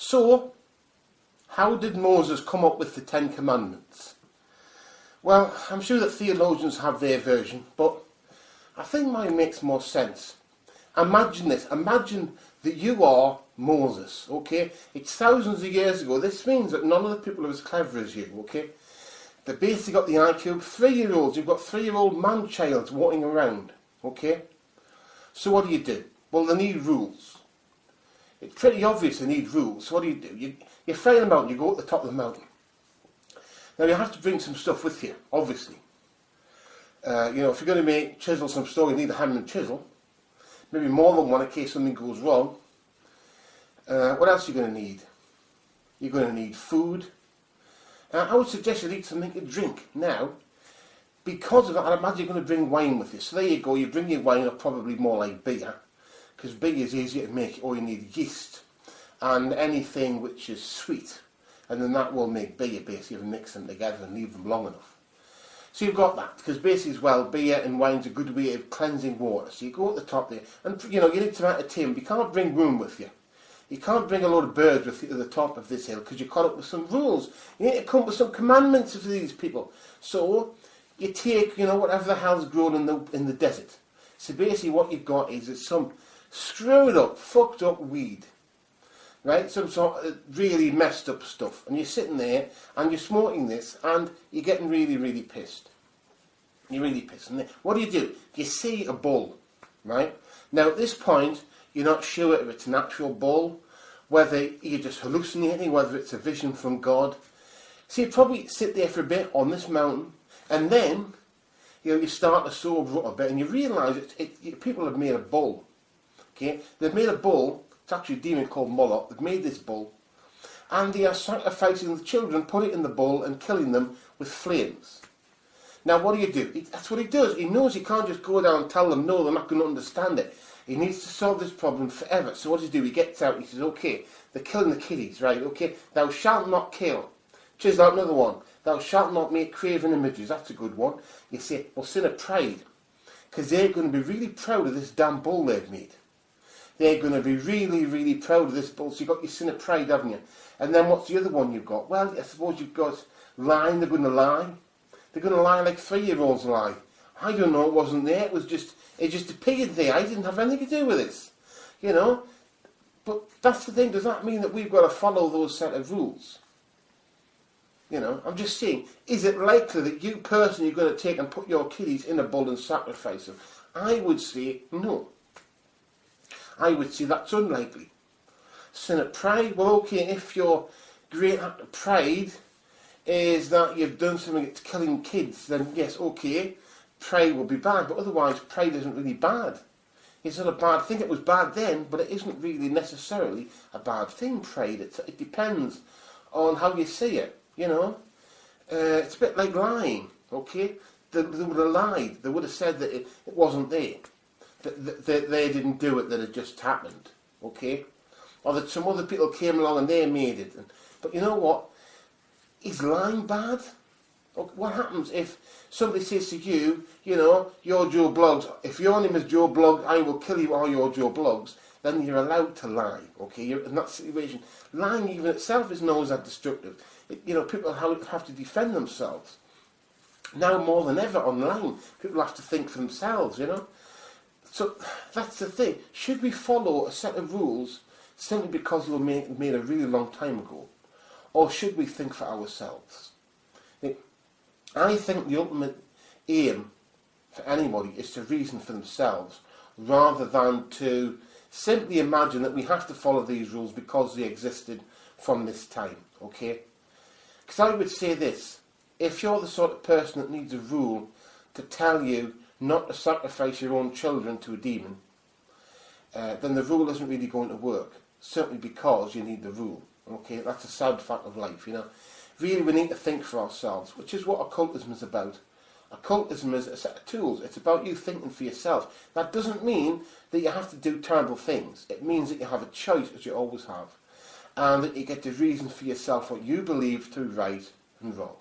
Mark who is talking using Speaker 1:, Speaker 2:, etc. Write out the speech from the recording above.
Speaker 1: So, how did Moses come up with the 10 Commandments? Well, I'm sure that theologians have their version, but I think mine makes more sense. Imagine this. Imagine that you are Moses, okay? It's thousands of years ago. This means that none of the people are as clever as you, okay? They basically got the IQ of 3-year-olds. You've got 3-year-old man-childs walking around, okay? So what do? Well, they need rules. It's pretty obvious they need rules. So what do? You find a mountain, you go up the top of the mountain. Now you have to bring some stuff with you, obviously. If you're going to chisel some stone, you need a hammer and chisel. Maybe more than one in case something goes wrong. What else are you going to need? You're going to need food. I would suggest you need something to drink. Now, because of that, I'd imagine you're going to bring wine with you. So there you go, you bring your wine, or probably more like beer. Because beer is easier to make, or you need yeast. And anything which is sweet. And then that will make beer, basically, if you mix them together and leave them long enough. So you've got that, because basically as well, beer and wine's a good way of cleansing water. So you go at the top there, and you need to make a team. You can't bring room with you. You can't bring a load of birds with you to the top of this hill, because you're caught up with some rules. You need to come up with some commandments for these people. So you take, whatever the hell's grown in the desert. So basically what you've got is some screwed up, fucked up weed. Right, some sort of really messed up stuff, and you're sitting there and you're smoking this, and you're getting really, really pissed. You're really pissed. And then, what do? You see a bull, right? Now at this point, you're not sure if it's an actual bull, whether you're just hallucinating, whether it's a vision from God. So you probably sit there for a bit on this mountain, and then you start to sober up a bit, and you realise people have made a bull. Okay, they've made a bull. It's actually a demon called Moloch. They've made this bull, and they are sacrificing the children, put it in the bull, and killing them with flames. Now, what do? That's what he does. He knows he can't just go down and tell them no, they're not going to understand it. He needs to solve this problem forever. So what does he do? He gets out. He says, "Okay, they're killing the kiddies, right? Okay, thou shalt not kill." Chisel out another one. Thou shalt not make graven images. That's a good one. You say, well, sin of pride, because they're going to be really proud of this damn bull they've made. They're going to be really, really proud of this bull. So you've got your sin of pride, haven't you? And then what's the other one you've got? Well, I suppose you've got lying. They're going to lie. They're going to lie like 3-year-olds lie. I don't know, it wasn't there. It just appeared there. I didn't have anything to do with this. But that's the thing. Does that mean that we've got to follow those set of rules? I'm just saying, is it likely that you personally are going to take and put your kiddies in a bull and sacrifice them? I would say no. I would say that's unlikely. Sin of pride, well, okay, if your great act of pride is that you've done something that's killing kids, then yes, okay, pride will be bad, but otherwise pride isn't really bad. It's not a bad thing. It was bad then, but it isn't really necessarily a bad thing, pride. It depends on how you see it, It's a bit like lying, okay? They would have lied. They would have said that it wasn't there. That they didn't do it, that it just happened, okay? Or that some other people came along and they made it. But you know what? Is lying bad? What happens if somebody says to you, you're Joe Bloggs, if your name is Joe Bloggs, I will kill you, or you're Joe Bloggs, then you're allowed to lie, okay? You're in that situation. Lying even itself isn't always that destructive. People have to defend themselves. Now more than ever online, people have to think for themselves, So that's the thing. Should we follow a set of rules simply because they were made a really long time ago? Or should we think for ourselves? I think the ultimate aim for anybody is to reason for themselves rather than to simply imagine that we have to follow these rules because they existed from this time, okay? Because I would say this, if you're the sort of person that needs a rule to tell you not to sacrifice your own children to a demon, then the rule isn't really going to work, simply because you need the rule. Okay, that's a sad fact of life, Really, we need to think for ourselves, which is what occultism is about. Occultism is a set of tools. It's about you thinking for yourself. That doesn't mean that you have to do terrible things. It means that you have a choice, as you always have, and that you get to reason for yourself what you believe to be right and wrong.